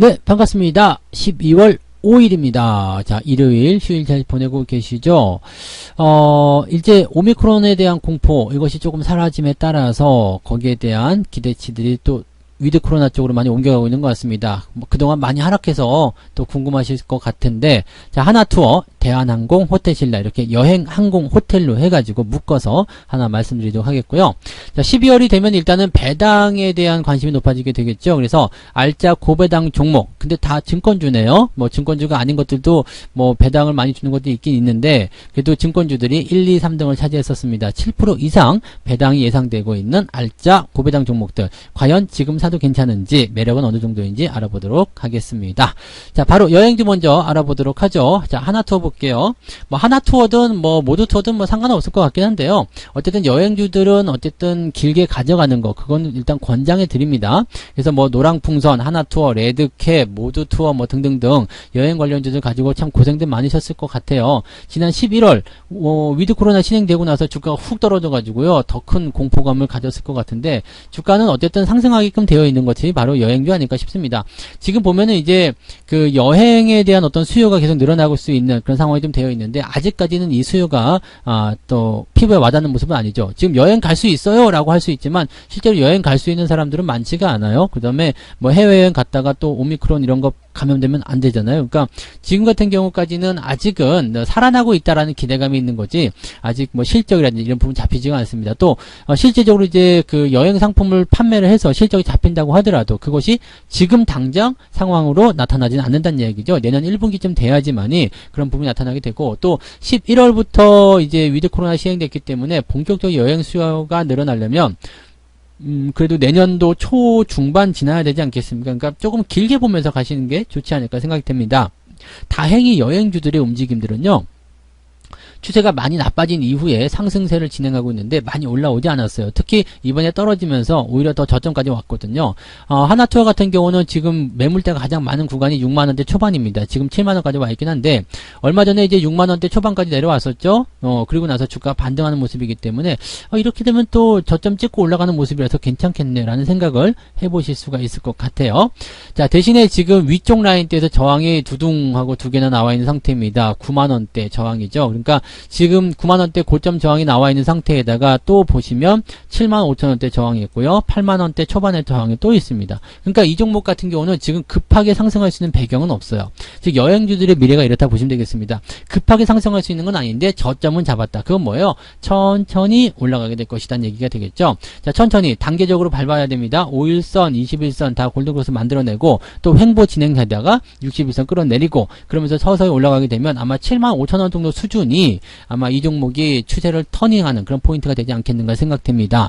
네, 반갑습니다. 12월 5일입니다. 자, 일요일, 휴일 잘 보내고 계시죠? 이제 오미크론에 대한 공포, 이것이 조금 사라짐에 따라서 거기에 대한 기대치들이 또 위드 코로나 쪽으로 많이 옮겨가고 있는 것 같습니다. 그동안 많이 하락해서 또 궁금하실 것 같은데, 자, 하나투어, 대한항공, 호텔신라 이렇게 여행, 항공, 호텔로 해가지고 묶어서 하나 말씀드리도록 하겠고요. 자, 12월이 되면 일단은 배당에 대한 관심이 높아지게 되겠죠. 그래서 알짜 고배당 종목, 근데 다 증권주네요. 뭐 증권주가 아닌 것들도 뭐 배당을 많이 주는 것도 있긴 있는데, 그래도 증권주들이 1, 2, 3등을 차지했었습니다. 7% 이상 배당이 예상되고 있는 알짜 고배당 종목들, 과연 지금 사도 괜찮은지, 매력은 어느 정도인지 알아보도록 하겠습니다. 자, 바로 여행주 먼저 알아보도록 하죠. 자, 하나투어 볼게요. 뭐 하나투어든 뭐 모두투어든 뭐 상관없을 것 같긴 한데요. 어쨌든 여행주들은 어쨌든 길게 가져가는 거, 그건 일단 권장해 드립니다. 그래서 뭐 노랑풍선, 하나투어, 레드캡, 모두투어 뭐 등등등 여행 관련주들 가지고 참 고생들 많으셨을 것 같아요. 지난 11월 위드 코로나 진행되고 나서 주가가 훅 떨어져 가지고요, 더 큰 공포감을 가졌을 것 같은데, 주가는 어쨌든 상승하게끔 되어 있는 것이 바로 여행주 아닐까 싶습니다. 지금 보면은 이제 그 여행에 대한 어떤 수요가 계속 늘어나고 수 있는 그런 상황이 좀 되어 있는데, 아직까지는 이 수요가 또 피부에 와닿는 모습은 아니죠. 지금 여행 갈 수 있어요 라고 할 수 있지만 실제로 여행 갈 수 있는 사람들은 많지가 않아요. 그 다음에 뭐 해외여행 갔다가 또 오미크론 이런 거 감염되면 안 되잖아요. 그러니까 지금 같은 경우까지는 아직은 살아나고 있다라는 기대감이 있는 거지, 아직 뭐 실적이라든지 이런 부분 잡히지가 않습니다. 또 실제적으로 이제 그 여행 상품을 판매를 해서 실적이 잡힌다고 하더라도 그것이 지금 당장 상황으로 나타나지는 않는다는 얘기죠. 내년 1분기쯤 돼야지만이 그런 부분이 나타나게 되고, 또 11월부터 이제 위드 코로나 시행됐기 때문에 본격적인 여행 수요가 늘어나려면 그래도 내년도 초 중반 지나야 되지 않겠습니까? 그러니까 조금 길게 보면서 가시는 게 좋지 않을까 생각이 됩니다. 다행히 여행주들의 움직임들은요, 추세가 많이 나빠진 이후에 상승세를 진행하고 있는데 많이 올라오지 않았어요. 특히 이번에 떨어지면서 오히려 더 저점까지 왔거든요. 하나투어 같은 경우는 지금 매물대가 가장 많은 구간이 6만원대 초반입니다. 지금 7만원까지 와 있긴 한데, 얼마 전에 이제 6만원대 초반까지 내려왔었죠. 그리고 나서 주가 반등하는 모습이기 때문에 이렇게 되면 또 저점 찍고 올라가는 모습이라서 괜찮겠네 라는 생각을 해보실 수가 있을 것 같아요. 자, 대신에 지금 위쪽 라인대에서 저항이 두둥하고 두 개나 나와 있는 상태입니다. 9만원대 저항이죠. 그러니까 지금 9만원대 고점 저항이 나와 있는 상태에다가 또 보시면 7만 5천원대 저항이 있고요, 8만원대 초반에 저항이 또 있습니다. 그러니까 이 종목 같은 경우는 지금 급하게 상승할 수 있는 배경은 없어요. 즉 여행주들의 미래가 이렇다 보시면 되겠습니다. 급하게 상승할 수 있는 건 아닌데 저점은 잡았다. 그건 뭐예요? 천천히 올라가게 될 것이라는 얘기가 되겠죠. 자, 천천히 단계적으로 밟아야 됩니다. 5일선, 21선 다 골든크로스 만들어내고, 또 횡보 진행하다가 61선 끌어내리고, 그러면서 서서히 올라가게 되면 아마 7만 5천원 정도 수준이 아마 이 종목이 추세를 터닝하는 그런 포인트가 되지 않겠는가 생각됩니다.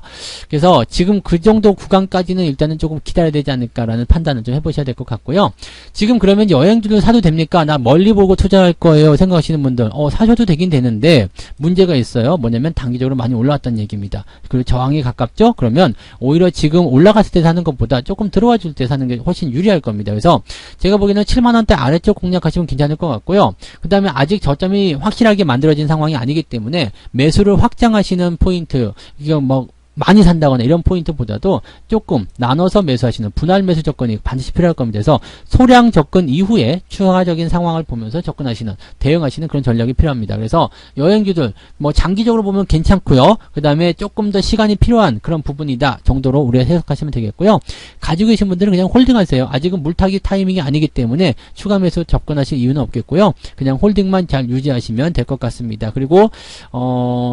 그래서 지금 그 정도 구간까지는 일단은 조금 기다려야 되지 않을까라는 판단을 좀 해보셔야 될 것 같고요. 지금 그러면 여행주를 사도 됩니까? 나 멀리 보고 투자할 거예요 생각하시는 분들, 사셔도 되긴 되는데 문제가 있어요. 뭐냐면 단기적으로 많이 올라왔다는 얘기입니다. 그리고 저항이 가깝죠? 그러면 오히려 지금 올라갔을 때 사는 것보다 조금 들어와 줄 때 사는 게 훨씬 유리할 겁니다. 그래서 제가 보기에는 7만원대 아래쪽 공략하시면 괜찮을 것 같고요. 그 다음에 아직 저점이 확실하게 만들어진 상황이 아니기 때문에 매수를 확장하시는 포인트, 이거 뭐 많이 산다거나 이런 포인트보다도 조금 나눠서 매수하시는 분할 매수 접근이 반드시 필요할 겁니다. 그래서 소량 접근 이후에 추가적인 상황을 보면서 접근하시는, 대응하시는 그런 전략이 필요합니다. 그래서 여행주들 뭐 장기적으로 보면 괜찮고요. 그 다음에 조금 더 시간이 필요한 그런 부분이다 정도로 우리가 해석하시면 되겠고요. 가지고 계신 분들은 그냥 홀딩하세요. 아직은 물타기 타이밍이 아니기 때문에 추가 매수 접근하실 이유는 없겠고요. 그냥 홀딩만 잘 유지하시면 될 것 같습니다. 그리고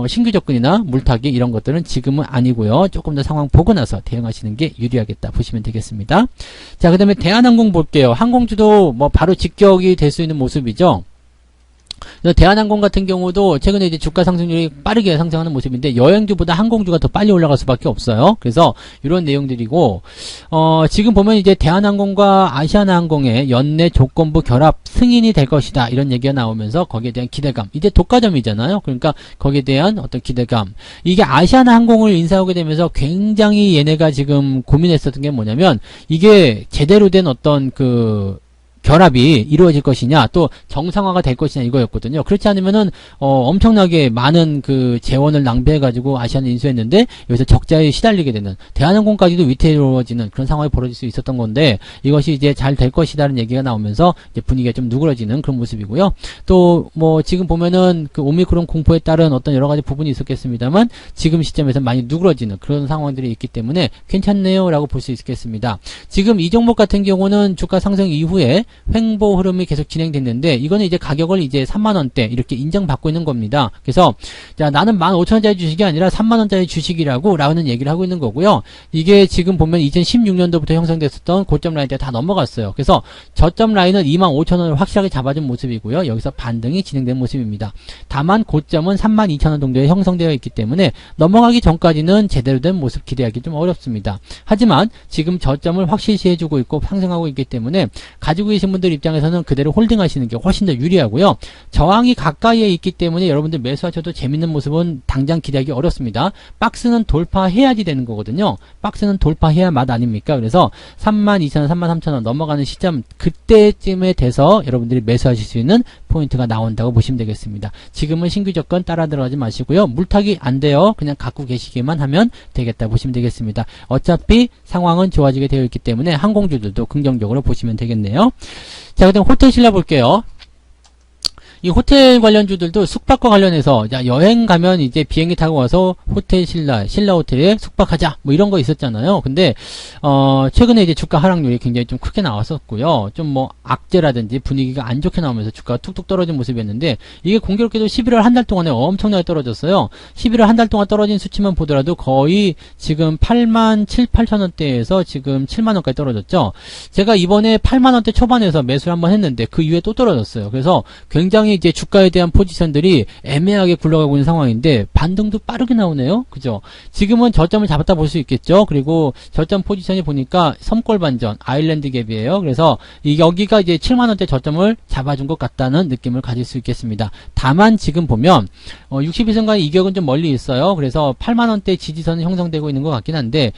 신규 접근이나 물타기 이런 것들은 지금은 아니고요. 조금 더 상황 보고 나서 대응하시는 게 유리하겠다 보시면 되겠습니다. 자, 그 다음에 대한항공 볼게요. 항공주도 뭐 바로 직격이 될 수 있는 모습이죠. 대한항공 같은 경우도 최근에 이제 주가 상승률이 빠르게 상승하는 모습인데, 여행주보다 항공주가 더 빨리 올라갈 수밖에 없어요. 그래서 이런 내용들이고, 지금 보면 이제 대한항공과 아시아나항공의 연내 조건부 결합 승인이 될 것이다 이런 얘기가 나오면서 거기에 대한 기대감, 이제 독과점이잖아요. 그러니까 거기에 대한 어떤 기대감, 이게 아시아나항공을 인수하게 되면서 굉장히 얘네가 지금 고민했었던 게 뭐냐면, 이게 제대로 된 어떤 그 결합이 이루어질 것이냐, 또 정상화가 될 것이냐 이거였거든요. 그렇지 않으면은 엄청나게 많은 그 재원을 낭비해가지고 아시아는 인수했는데 여기서 적자에 시달리게 되는, 대한항공까지도 위태로워지는 그런 상황이 벌어질 수 있었던 건데, 이것이 이제 잘 될 것이다라는 얘기가 나오면서 이제 분위기가 좀 누그러지는 그런 모습이고요. 또 뭐 지금 보면은 그 오미크론 공포에 따른 어떤 여러 가지 부분이 있었겠습니다만, 지금 시점에서 많이 누그러지는 그런 상황들이 있기 때문에 괜찮네요라고 볼 수 있겠습니다. 지금 이 종목 같은 경우는 주가 상승 이후에 횡보 흐름이 계속 진행됐는데, 이거는 이제 가격을 이제 3만원대 이렇게 인정받고 있는 겁니다. 그래서 자, 나는 15,000원짜리 주식이 아니라 3만원짜리 주식이라고 라는 얘기를 하고 있는 거고요. 이게 지금 보면 2016년도부터 형성됐었던 고점 라인 때 다 넘어갔어요. 그래서 저점 라인은 25,000원을 확실하게 잡아준 모습이고요. 여기서 반등이 진행된 모습입니다. 다만 고점은 32,000원 정도에 형성되어 있기 때문에 넘어가기 전까지는 제대로 된 모습 기대하기 좀 어렵습니다. 하지만 지금 저점을 확실시 해주고 있고 상승하고 있기 때문에 가지고 계신 분들 입장에서는 그대로 홀딩하시는 게 훨씬 더 유리하고요. 저항이 가까이에 있기 때문에 여러분들 매수하셔도 재밌는 모습은 당장 기대하기 어렵습니다. 박스는 돌파해야지 되는 거거든요. 박스는 돌파해야 맛 아닙니까? 그래서 32,000원, 33,000원 넘어가는 시점, 그때쯤에 돼서 여러분들이 매수하실 수 있는 포인트가 나온다고 보시면 되겠습니다. 지금은 신규 조건 따라 들어가지 마시고요. 물타기 안 돼요. 그냥 갖고 계시기만 하면 되겠다 보시면 되겠습니다. 어차피 상황은 좋아지게 되어 있기 때문에 항공주들도 긍정적으로 보시면 되겠네요. 자, 그다음 호텔 신라 볼게요. 이 호텔 관련주들도 숙박과 관련해서, 자, 여행 가면 이제 비행기 타고 와서 호텔 신라 호텔에 숙박하자 뭐 이런 거 있었잖아요. 근데 최근에 이제 주가 하락률이 굉장히 좀 크게 나왔었고요. 좀 뭐 악재라든지 분위기가 안 좋게 나오면서 주가가 툭툭 떨어진 모습이었는데, 이게 공교롭게도 11월 한 달 동안에 엄청나게 떨어졌어요. 11월 한 달 동안 떨어진 수치만 보더라도 거의 지금 87,800원대에서 지금 7만원까지 떨어졌죠. 제가 이번에 8만원대 초반에서 매수를 한번 했는데 그 이후에 또 떨어졌어요. 그래서 굉장히 이제 주가에 대한 포지션들이 애매하게 굴러가고 있는 상황인데 반등도 빠르게 나오네요. 그죠? 지금은 저점을 잡았다 볼 수 있겠죠. 그리고 저점 포지션이 보니까 섬골 반전, 아일랜드 갭이에요. 그래서 여기가 이제 7만원대 저점을 잡아준 것 같다는 느낌을 가질 수 있겠습니다. 다만 지금 보면 62선과의 이격은 좀 멀리 있어요. 그래서 8만원대 지지선이 형성되고 있는 것 같긴 한데,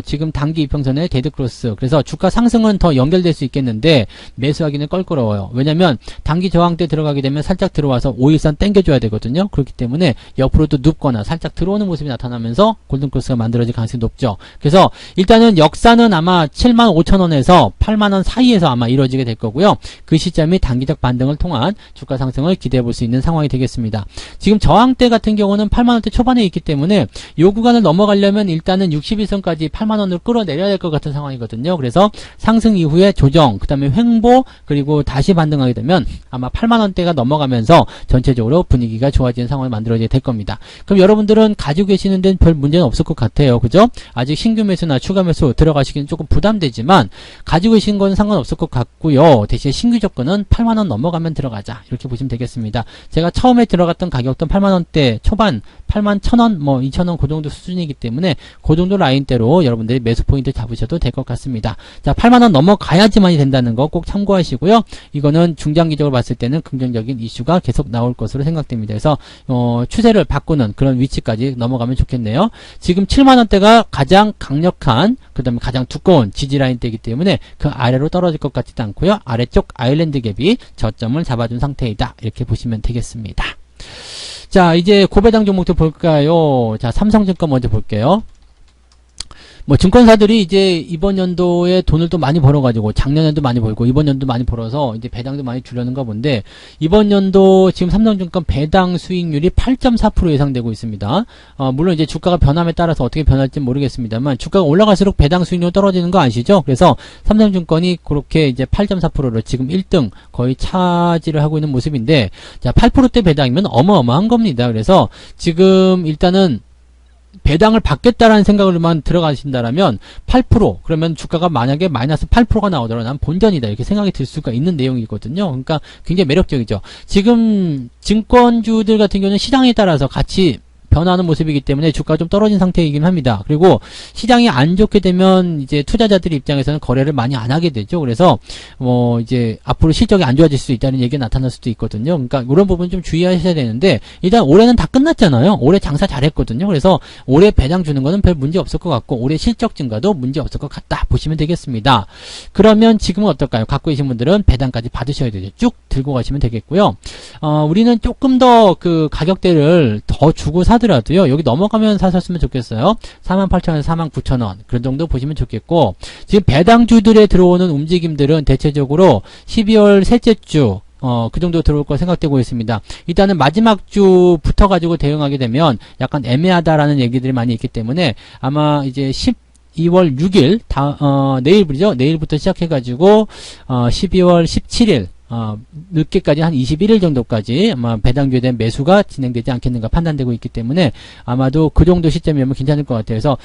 지금 단기 이평선의 데드크로스, 그래서 주가 상승은 더 연결될 수 있겠는데 매수하기는 껄끄러워요. 왜냐면 단기 저항 때 들어가게 되면 살짝 들어와서 5일선 땡겨줘야 되거든요. 그렇기 때문에 옆으로도 눕거나 살짝 들어오는 모습이 나타나면서 골든크로스가 만들어질 가능성이 높죠. 그래서 일단은 역사는 아마 75,000원에서 8만원 사이에서 아마 이루어지게 될 거고요. 그 시점이 단기적 반등을 통한 주가 상승을 기대해 볼 수 있는 상황이 되겠습니다. 지금 저항대 같은 경우는 8만원대 초반에 있기 때문에 이 구간을 넘어가려면 일단은 61선까지 8만원으로 끌어내려야 될 것 같은 상황이거든요. 그래서 상승 이후에 조정, 그 다음에 횡보, 그리고 다시 반등하게 되면 아마 8만원대가 넘어가면서 전체적으로 분위기가 좋아지는 상황이 만들어지게 될 겁니다. 그럼 여러분들은 가지고 계시는 데는 별 문제는 없을 것 같아요. 그죠? 아직 신규 매수나 추가 매수 들어가시기는 조금 부담되지만 가지고 계신 건 상관없을 것 같고요. 대신 신규 조건은 8만원 넘어가면 들어가자, 이렇게 보시면 되겠습니다. 제가 처음에 들어갔던 가격도 8만원대 초반, 81,000원, 뭐 2,000원 그 정도 수준이기 때문에 그 정도 라인대로 여러분들이 매수 포인트 잡으셔도 될 것 같습니다. 자, 8만원 넘어가야지만이 된다는 거 꼭 참고하시고요. 이거는 중장기적으로 봤을 때는 긍정적인 이슈가 계속 나올 것으로 생각됩니다. 그래서 추세를 바꾸는 그런 위치까지 넘어가면 좋겠네요. 지금 7만원대가 가장 강력한, 그 다음에 가장 두꺼운 지지라인대이기 때문에 그 아래로 떨어질 것 같지도 않고요. 아래쪽 아일랜드 갭이 저점을 잡아준 상태이다, 이렇게 보시면 되겠습니다. 자, 이제 고배당 종목들 볼까요? 자, 삼성증권 먼저 볼게요. 뭐 증권사들이 이제 이번 연도에 돈을 또 많이 벌어가지고 작년에도 많이 벌고 이번 연도 많이 벌어서 이제 배당도 많이 주려는가 본데, 이번 연도 지금 삼성증권 배당 수익률이 8.4% 예상되고 있습니다. 물론 이제 주가가 변함에 따라서 어떻게 변할지 모르겠습니다만 주가가 올라갈수록 배당 수익률 떨어지는 거 아시죠? 그래서 삼성증권이 그렇게 이제 8.4%로 지금 1등 거의 차지를 하고 있는 모습인데, 자, 8%대 배당이면 어마어마한 겁니다. 그래서 지금 일단은 배당을 받겠다라는 생각으로만 들어가신다라면 8%, 그러면 주가가 만약에 마이너스 8%가 나오더라도 난 본전이다, 이렇게 생각이 들 수가 있는 내용이거든요. 그러니까 굉장히 매력적이죠. 지금 증권주들 같은 경우는 시장에 따라서 같이 변화하는 모습이기 때문에 주가가 좀 떨어진 상태이긴 합니다. 그리고 시장이 안 좋게 되면 이제 투자자들 입장에서는 거래를 많이 안 하게 되죠. 그래서 이제 앞으로 실적이 안 좋아질 수 있다는 얘기가 나타날 수도 있거든요. 그러니까 이런 부분 좀 주의하셔야 되는데 일단 올해는 다 끝났잖아요. 올해 장사 잘했거든요. 그래서 올해 배당 주는 거는 별 문제 없을 것 같고 올해 실적 증가도 문제 없을 것 같다 보시면 되겠습니다. 그러면 지금은 어떨까요? 갖고 계신 분들은 배당까지 받으셔야 되죠. 쭉 들고 가시면 되겠고요. 우리는 조금 더 그 가격대를 더 주고 사더라도요. 여기 넘어가면 사셨으면 좋겠어요. 48,000원에서 49,000원 그런 정도 보시면 좋겠고 지금 배당주들에 들어오는 움직임들은 대체적으로 12월 셋째 주 그 정도 들어올 거 생각되고 있습니다. 일단은 마지막 주 붙어가지고 대응하게 되면 약간 애매하다라는 얘기들이 많이 있기 때문에 아마 이제 12월 6일 내일부터 내일부터 시작해가지고 12월 17일 늦게까지 한 21일 정도까지 아마 배당주에 대한 매수가 진행되지 않겠는가 판단되고 있기 때문에 아마도 그 정도 시점이면 괜찮을 것 같아요. 그래서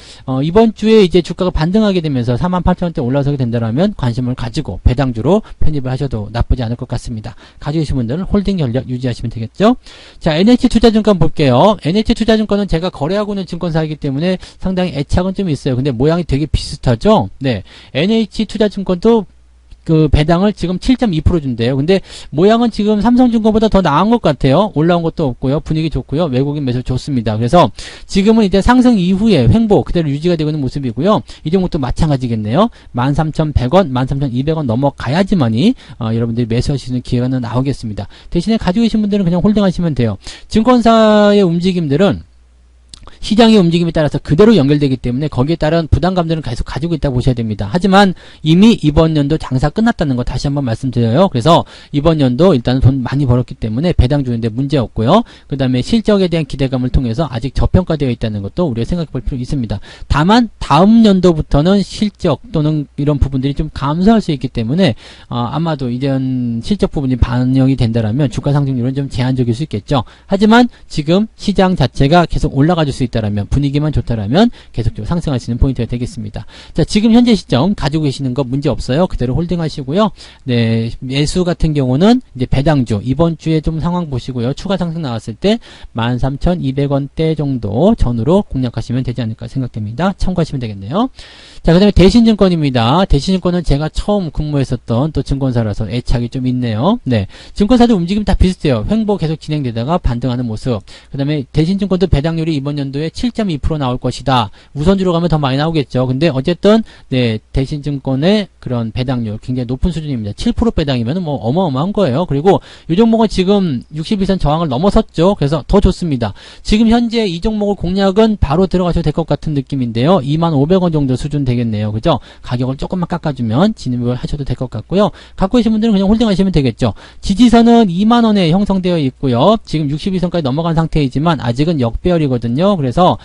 이번 주에 이제 주가가 반등하게 되면서 48,000원대 올라서게 된다면 관심을 가지고 배당주로 편입을 하셔도 나쁘지 않을 것 같습니다. 가지고 계신 분들은 홀딩 전략 유지하시면 되겠죠. 자, NH투자증권 볼게요. NH투자증권은 제가 거래하고 있는 증권사이기 때문에 상당히 애착은 좀 있어요. 근데 모양이 되게 비슷하죠. 네, NH투자증권도 그 배당을 지금 7.2% 준대요. 근데 모양은 지금 삼성증권보다 더 나은 것 같아요. 올라온 것도 없고요. 분위기 좋고요. 외국인 매수 좋습니다. 그래서 지금은 이제 상승 이후에 횡보 그대로 유지가 되고 있는 모습이고요. 이 종목도 마찬가지겠네요. 13,100원, 13,200원 넘어가야지만이 여러분들이 매수하실 수 있는 기회가 나오겠습니다. 대신에 가지고 계신 분들은 그냥 홀딩하시면 돼요. 증권사의 움직임들은 시장의 움직임에 따라서 그대로 연결되기 때문에 거기에 따른 부담감들은 계속 가지고 있다고 보셔야 됩니다. 하지만 이미 이번 연도 장사 끝났다는 거 다시 한번 말씀드려요. 그래서 이번 연도 일단은 돈 많이 벌었기 때문에 배당 주는데 문제 없고요. 그 다음에 실적에 대한 기대감을 통해서 아직 저평가되어 있다는 것도 우리가 생각해 볼 필요가 있습니다. 다만 다음 연도부터는 실적 또는 이런 부분들이 좀 감소할 수 있기 때문에 아마도 이런 실적 부분이 반영이 된다라면 주가 상승률은 좀 제한적일 수 있겠죠. 하지만 지금 시장 자체가 계속 올라가줄 수 있다라면 분위기만 좋다라면 계속적으로 상승할 수 있는 포인트가 되겠습니다. 자, 지금 현재 시점 가지고 계시는 거 문제 없어요. 그대로 홀딩하시고요. 네, 매수 같은 경우는 이제 배당주 이번 주에 좀 상황 보시고요. 추가 상승 나왔을 때 13,200원대 정도 전후로 공략하시면 되지 않을까 생각됩니다. 참고하시면 되겠네요. 자, 그 다음에 대신증권입니다. 대신증권은 제가 처음 근무했었던 또 증권사라서 애착이 좀 있네요. 네, 증권사들 움직임 다 비슷해요. 횡보 계속 진행되다가 반등하는 모습. 그 다음에 대신증권도 배당률이 이번 연도에 7.2% 나올 것이다. 우선주로 가면 더 많이 나오겠죠. 근데 어쨌든 네, 대신증권의 그런 배당률 굉장히 높은 수준입니다. 7% 배당이면 뭐 어마어마한 거예요. 그리고 이 종목은 지금 61선 저항을 넘어섰죠. 그래서 더 좋습니다. 지금 현재 이 종목을 공략은 바로 들어가셔도 될 것 같은 느낌인데요. 25,500원 정도 수준 되겠네요. 그죠? 가격을 조금만 깎아주면 진입을 하셔도 될 것 같고요. 갖고 계신 분들은 그냥 홀딩하시면 되겠죠. 지지선은 20,000원에 형성되어 있고요. 지금 62선까지 넘어간 상태이지만 아직은 역배열이거든요. 그래서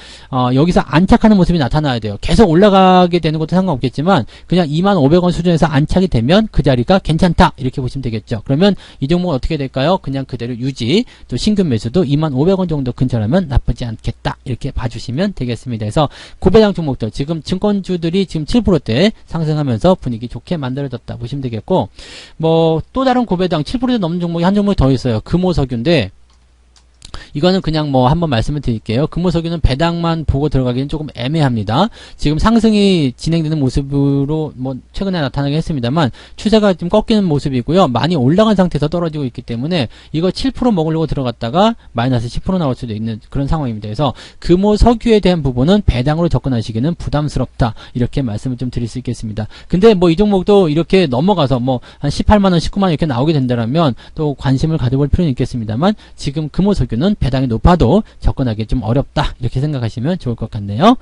여기서 안착하는 모습이 나타나야 돼요. 계속 올라가게 되는 것도 상관없겠지만 그냥 25,000원 수준에서 안착이 되면 그 자리가 괜찮다 이렇게 보시면 되겠죠. 그러면 이 종목은 어떻게 될까요? 그냥 그대로 유지, 또 신규 매수도 25,000원 정도 근처라면 나쁘지 않겠다 이렇게 봐주시면 되겠습니다. 그래서 고배당 종목들 지금 증권주들이 지금 7%대 상승하면서 분위기 좋게 만들어졌다 보시면 되겠고, 뭐 또 다른 고배당 7%대 넘는 종목이 한 종목이 더 있어요. 금호석유인데 이거는 그냥 뭐 한번 말씀을 드릴게요. 금호석유는 배당만 보고 들어가기는 조금 애매합니다. 지금 상승이 진행되는 모습으로 뭐 최근에 나타나긴 했습니다만 추세가 좀 꺾이는 모습이고요. 많이 올라간 상태에서 떨어지고 있기 때문에 이거 7% 먹으려고 들어갔다가 마이너스 10% 나올 수도 있는 그런 상황입니다. 그래서 금호석유에 대한 부분은 배당으로 접근하시기는 부담스럽다 이렇게 말씀을 좀 드릴 수 있겠습니다. 근데 뭐 이 종목도 이렇게 넘어가서 뭐 한 18만원 19만원 이렇게 나오게 된다면 또 관심을 가져볼 필요는 있겠습니다만 지금 금호석유는 배당이 높아도 접근하기 좀 어렵다 이렇게 생각하시면 좋을 것 같네요.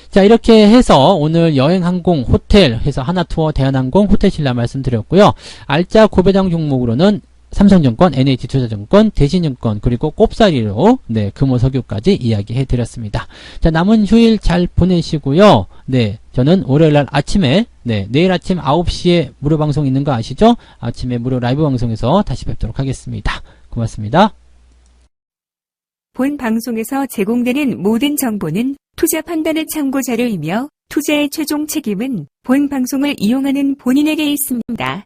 자, 이렇게 해서 오늘 여행, 항공, 호텔 해서 하나투어, 대한항공, 호텔신라 말씀드렸고요. 알짜 고배당 종목으로는 삼성증권, NH투자증권, 대신증권 그리고 꼽사리로 네, 금호석유까지 이야기해 드렸습니다. 자, 남은 휴일 잘 보내시고요. 네, 저는 월요일날 아침에 내일 아침 9시에 무료 방송 있는 거 아시죠? 아침에 무료 라이브 방송에서 다시 뵙도록 하겠습니다. 고맙습니다. 본 방송에서 제공되는 모든 정보는 투자 판단의 참고 자료이며 투자의 최종 책임은 본 방송을 이용하는 본인에게 있습니다.